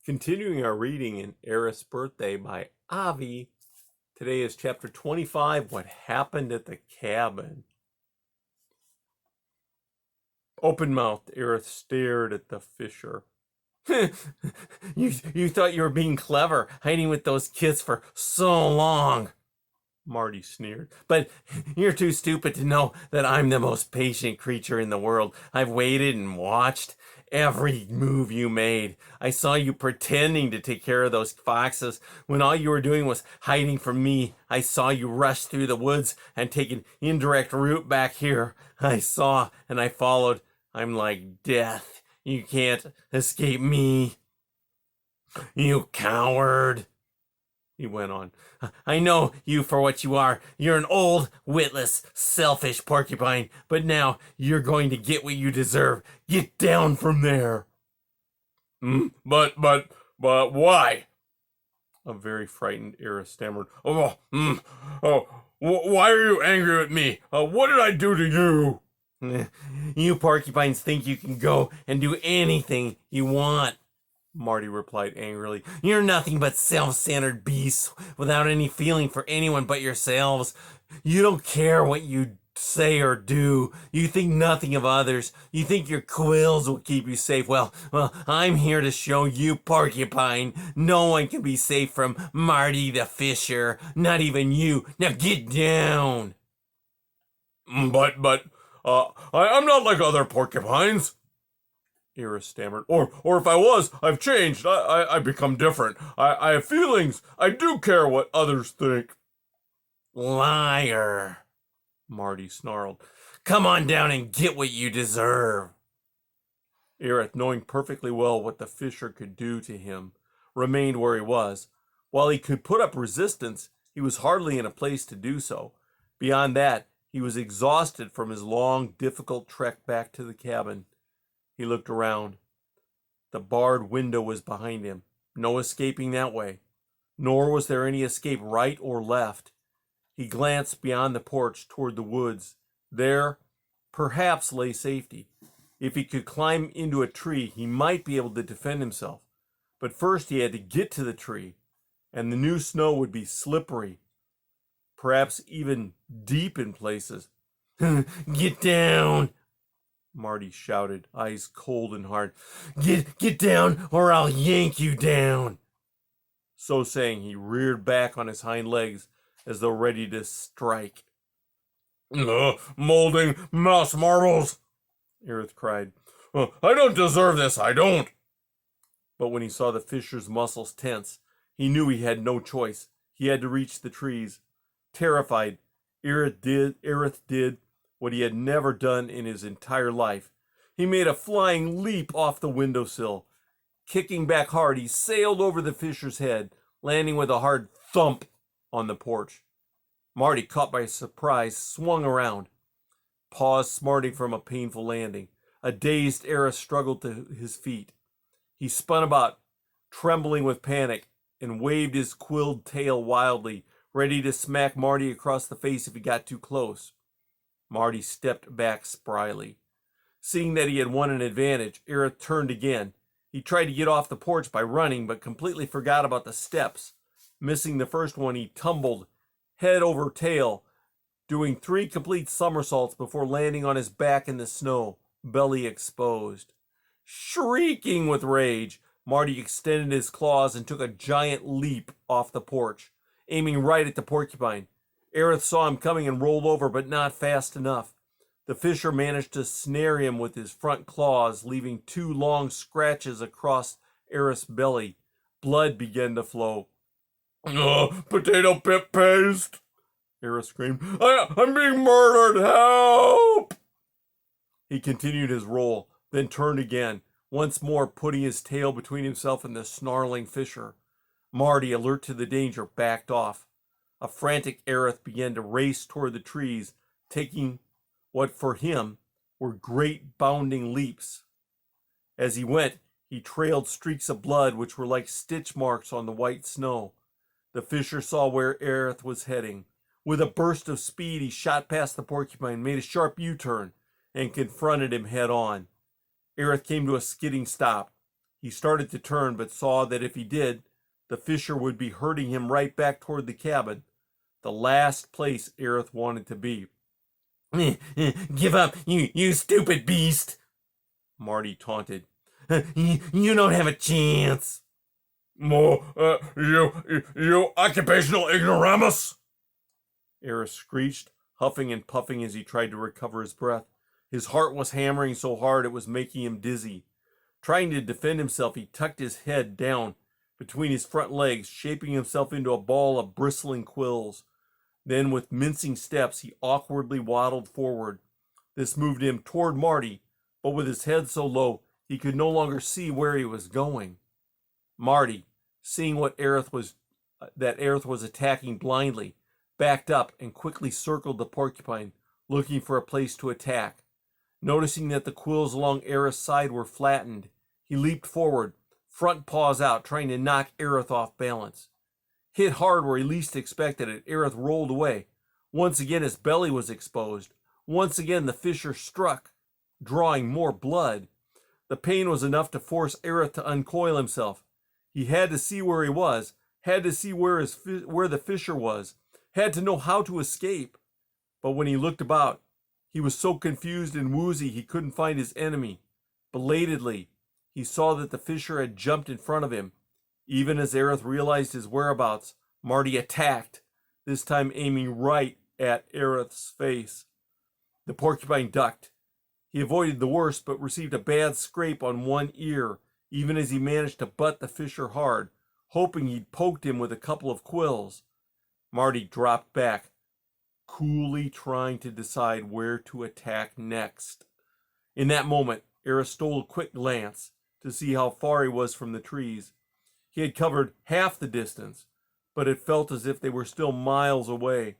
Continuing our reading in Ereth's Birthday by Avi, today is chapter 25, What Happened at the Cabin. Open-mouthed, Ereth stared at the fisher. You thought you were being clever, hiding with those kids for so long, Marty sneered. But you're too stupid to know that I'm the most patient creature in the world. I've waited and watched every move you made. I saw you pretending to take care of those foxes when all you were doing was hiding from me. I saw you rush through the woods and take an indirect route back here. I saw and I followed. I'm like death. You can't escape me. You coward, he went on. I know you for what you are. You're an old, witless, selfish porcupine, but now you're going to get what you deserve. Get down from there. But why? A very frightened Ereth stammered. Why are you angry at me? What did I do to you? You porcupines think you can go and do anything you want, Marty replied angrily. You're nothing but self-centered beasts without any feeling for anyone but yourselves. You don't care what you say or do. You think nothing of others. You think your quills will keep you safe. Well, I'm here to show you, porcupine. No one can be safe from Marty the Fisher. Not even you. Now get down. I'm not like other porcupines, Ereth stammered. Or if I was, I've changed. I've become different. I have feelings. I do care what others think. Liar, Marty snarled. Come on down and get what you deserve. Ereth, knowing perfectly well what the fisher could do to him, remained where he was. While he could put up resistance, he was hardly in a place to do so. Beyond that, he was exhausted from his long, difficult trek back to the cabin. He looked around. The barred window was behind him. No escaping that way. Nor was there any escape right or left. He glanced beyond the porch toward the woods. There, perhaps, lay safety. If he could climb into a tree, he might be able to defend himself. But first he had to get to the tree, and the new snow would be slippery, perhaps even deep in places. Get down, Marty shouted, eyes cold and hard. Get down, or I'll yank you down. So saying, he reared back on his hind legs as though ready to strike. Molding mouse marbles, Ereth cried. I don't deserve this, I don't. But when he saw the fisher's muscles tense, he knew he had no choice. He had to reach the trees. Terrified, Ereth did what he had never done in his entire life. He made a flying leap off the windowsill. Kicking back hard, he sailed over the fisher's head, landing with a hard thump on the porch. Marty, caught by surprise, swung around, paws smarting from a painful landing. A dazed Ereth struggled to his feet. He spun about, trembling with panic, and waved his quilled tail wildly, ready to smack Marty across the face if he got too close. Marty stepped back spryly. Seeing that he had won an advantage, Ereth turned again. He tried to get off the porch by running, but completely forgot about the steps. Missing the first one, he tumbled, head over tail, doing 3 complete somersaults before landing on his back in the snow, belly exposed. Shrieking with rage, Marty extended his claws and took a giant leap off the porch, aiming right at the porcupine. Ereth saw him coming and rolled over, but not fast enough. The fisher managed to snare him with his front claws, leaving 2 long scratches across Ereth's belly. Blood began to flow. Potato pip paste, Ereth screamed. I'm being murdered, help! He continued his roll, then turned again, once more putting his tail between himself and the snarling fisher. Marty, alert to the danger, backed off. A frantic Ereth began to race toward the trees, taking what for him were great bounding leaps. As he went, he trailed streaks of blood which were like stitch marks on the white snow. The fisher saw where Ereth was heading. With a burst of speed, he shot past the porcupine, made a sharp U-turn, and confronted him head on. Ereth came to a skidding stop. He started to turn, but saw that if he did, the fisher would be herding him right back toward the cabin, the last place Ereth wanted to be. Give up, you stupid beast, Marty taunted. You don't have a chance. You occupational ignoramus! Ereth screeched, huffing and puffing as he tried to recover his breath. His heart was hammering so hard it was making him dizzy. Trying to defend himself, he tucked his head down between his front legs, shaping himself into a ball of bristling quills. Then, with mincing steps, he awkwardly waddled forward. This moved him toward Marty, but with his head so low, he could no longer see where he was going. Marty, seeing that Ereth was attacking blindly, backed up and quickly circled the porcupine, looking for a place to attack. Noticing that the quills along Ereth's side were flattened, he leaped forward, front paws out, trying to knock Ereth off balance. Hit hard where he least expected it, Ereth rolled away. Once again his belly was exposed. Once again the fisher struck, drawing more blood. The pain was enough to force Ereth to uncoil himself. He had to see where he was, had to see where the fisher was, had to know how to escape. But when he looked about, he was so confused and woozy he couldn't find his enemy. Belatedly, he saw that the fisher had jumped in front of him. Even as Ereth realized his whereabouts, Marty attacked, this time aiming right at Ereth's face. The porcupine ducked. He avoided the worst, but received a bad scrape on one ear, even as he managed to butt the fisher hard, hoping he'd poked him with a couple of quills. Marty dropped back, coolly trying to decide where to attack next. In that moment, Ereth stole a quick glance to see how far he was from the trees. He had covered half the distance, but it felt as if they were still miles away.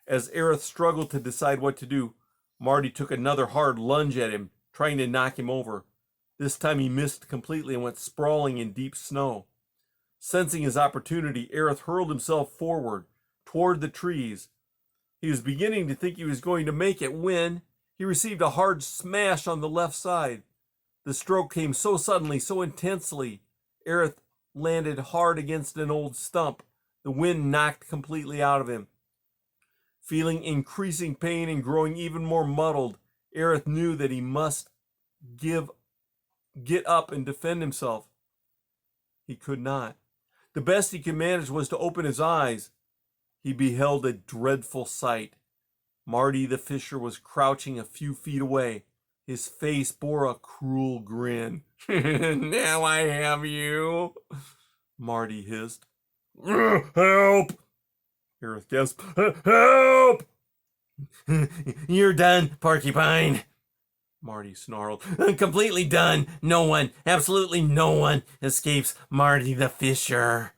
As Ereth struggled to decide what to do, Marty took another hard lunge at him, trying to knock him over. This time he missed completely and went sprawling in deep snow. Sensing his opportunity, Ereth hurled himself forward, toward the trees. He was beginning to think he was going to make it when he received a hard smash on the left side. The stroke came so suddenly, so intensely, Ereth landed hard against an old stump, the wind knocked completely out of him. Feeling increasing pain and growing even more muddled, Ereth knew that he must get up and defend himself. He could not. The best he could manage was to open his eyes. He beheld a dreadful sight. Marty the fisher was crouching a few feet away. His face bore a cruel grin. Now I have you, Marty hissed. Help! Ereth gasped. Help! You're done, Porcupine, Marty snarled. Completely done. No one, absolutely no one, escapes Marty the fisher.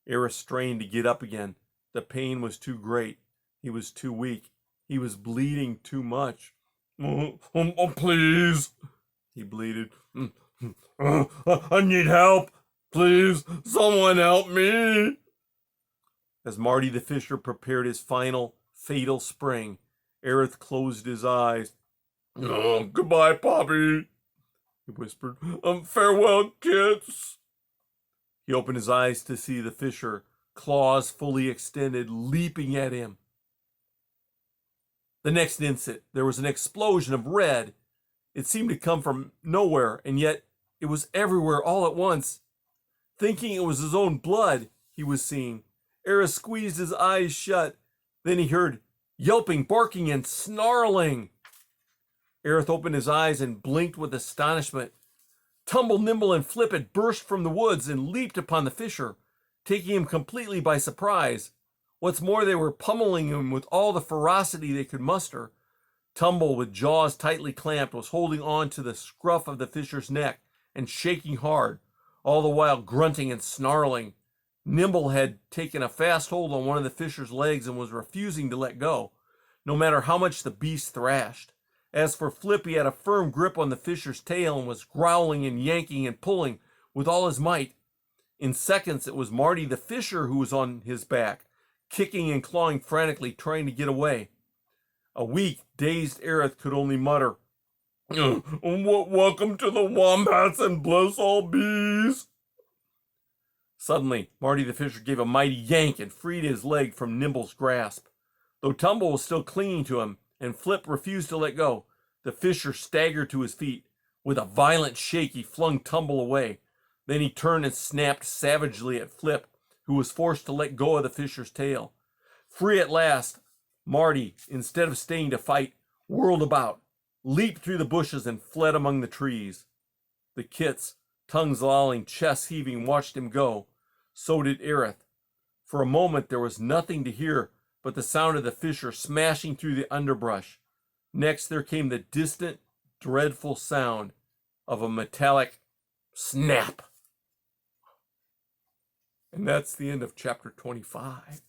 Ereth strained to get up again. The pain was too great. He was too weak. He was bleeding too much. Oh, please, he bleated. I need help. Please, someone help me. As Marty the fisher prepared his final, fatal spring, Ereth closed his eyes. Oh, goodbye, Poppy, he whispered. Farewell, kids. He opened his eyes to see the fisher, claws fully extended, leaping at him. The next instant, there was an explosion of red. It seemed to come from nowhere, and yet it was everywhere all at once. Thinking it was his own blood he was seeing, Ereth squeezed his eyes shut. Then he heard yelping, barking, and snarling. Ereth opened his eyes and blinked with astonishment. Tumble, Nimble, and Flip had burst from the woods and leaped upon the fisher, taking him completely by surprise. What's more, they were pummeling him with all the ferocity they could muster. Tumble, with jaws tightly clamped, was holding on to the scruff of the fisher's neck and shaking hard, all the while grunting and snarling. Nimble had taken a fast hold on one of the fisher's legs and was refusing to let go, no matter how much the beast thrashed. As for Flip, he had a firm grip on the fisher's tail and was growling and yanking and pulling with all his might. In seconds, it was Marty the fisher who was on his back, kicking and clawing frantically, trying to get away. A weak, dazed Ereth could only mutter, Welcome to the wombats and bless all bees. Suddenly, Marty the Fisher gave a mighty yank and freed his leg from Nimble's grasp. Though Tumble was still clinging to him and Flip refused to let go, the Fisher staggered to his feet. With a violent shake, he flung Tumble away. Then he turned and snapped savagely at Flip, who was forced to let go of the Fisher's tail. Free at last, Marty, instead of staying to fight, whirled about, leaped through the bushes, and fled among the trees. The kits, tongues lolling, chests heaving, watched him go. So did Ereth. For a moment there was nothing to hear but the sound of the Fisher smashing through the underbrush. Next there came the distant, dreadful sound of a metallic snap. And that's the end of chapter 25.